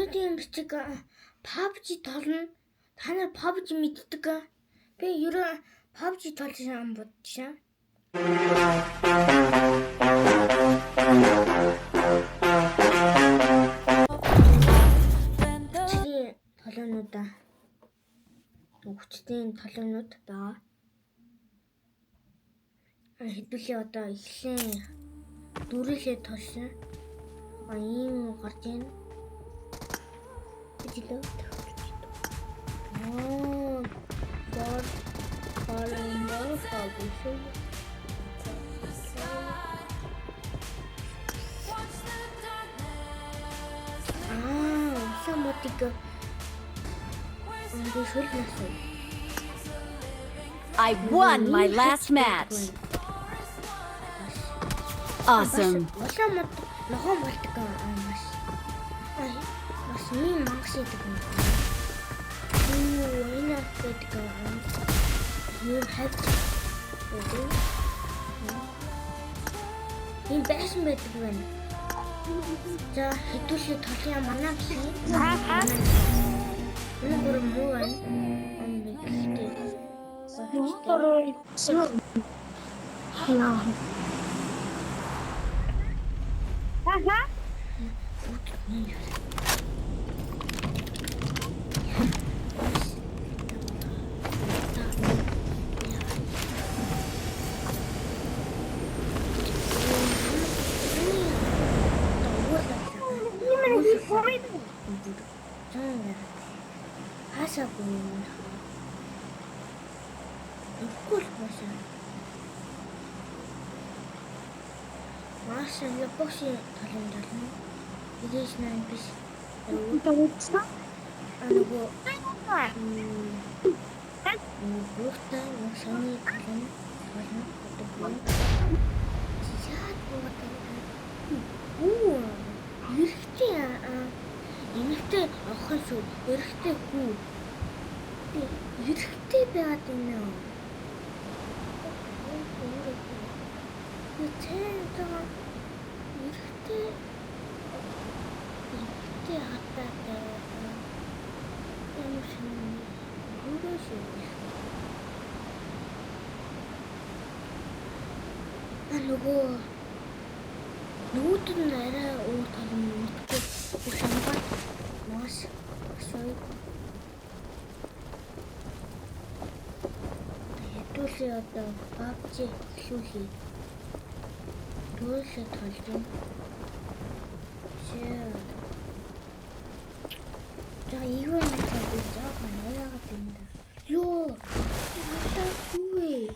Өнөөдрийн бичиг PUBG толно. Та нар PUBG мэддэг. Би ерөө PUBG толж юм бодчихаа. Толгонууд хүчтэй толгонууд байгаа. Хэдүүлээ одоо эхлэн дүүрэлээ толсон. Ийм гарч ийн. Бижилээ. I won my last match. Awesome. Ногоон болдог маш. Бас ийм мангас идэг юм. Энэ гэдэг юм хавь. Энэ байсан байдаг байна. За хэдүүлээ толгой манаа гэсэн. Энэ бүр муу байна. Маша бокси талын. Идэж наа биш. Бүгдээ шаны талын болно. Чичаад бүгдээ. Эрэгтэй эмэгтэй авах шүү. Эрэгтэй хүү. Эрэгтэй байгаад байна. Эрэгтэй хатаатай. Нөгөөд нь арай өөр талын мэдгүй шамбар маш асуу. Хэдүүлээ одоо PUBG хэлүүлээ. Дөрөв толгой. За юу юм бэ? Жаахан яагаад юм бэ? Йоо. Хатаагүй.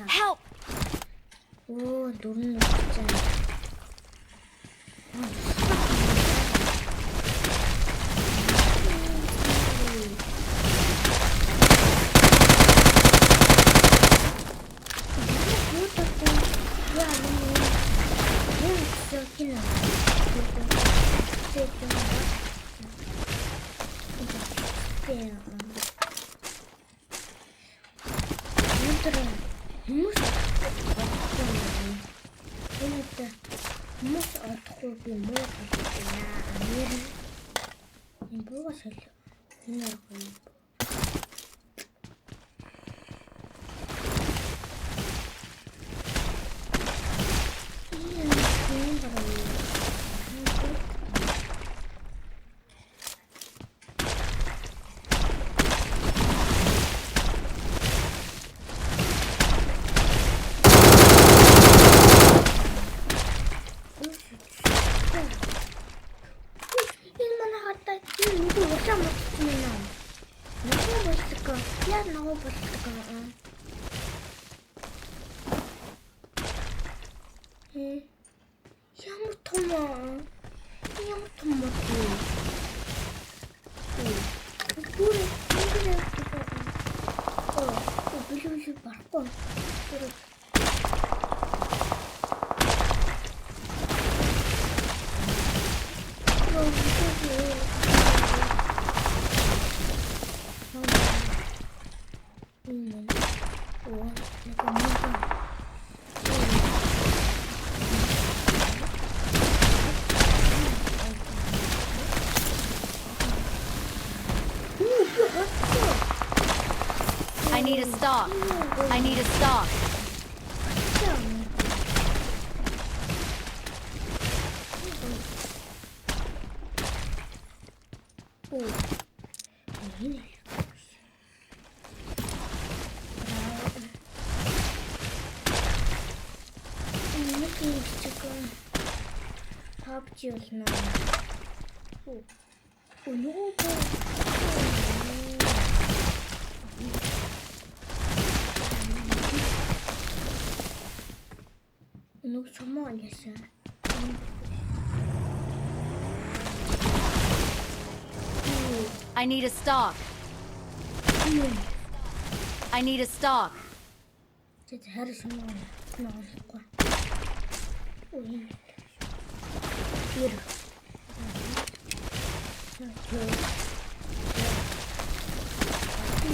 Help! Oh, durun yapacağım. Мус отохгүй би муу болчихлаа. Нэр энэ бууга шал. Энэ гоё. Ямар том stock. I need a stock. 오. 여기네. 이렇게 지금 밥지였나? 오, 요거 이거 정말 아니었어요. I need a stock. I need a stock. 진짜 잘했으면 나왔을 거야. 오, 이리.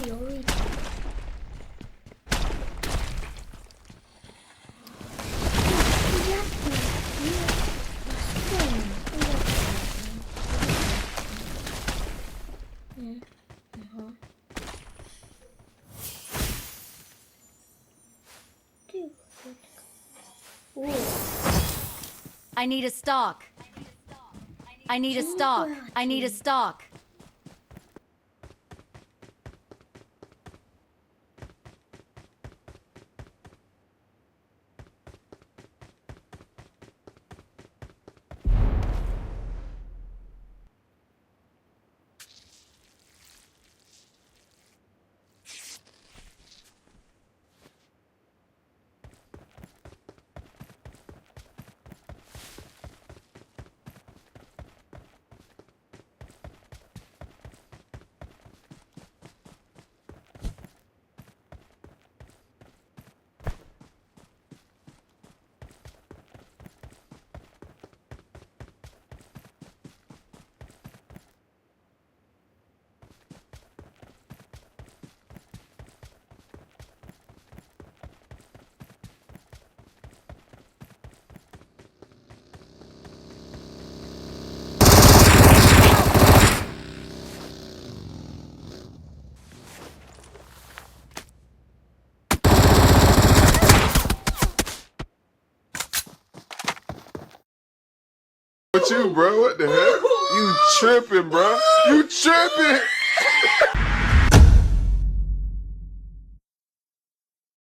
여기 I need a stock. I need a stock. I need a stock. What you, bro? What the heck? You tripping, bro? You tripping?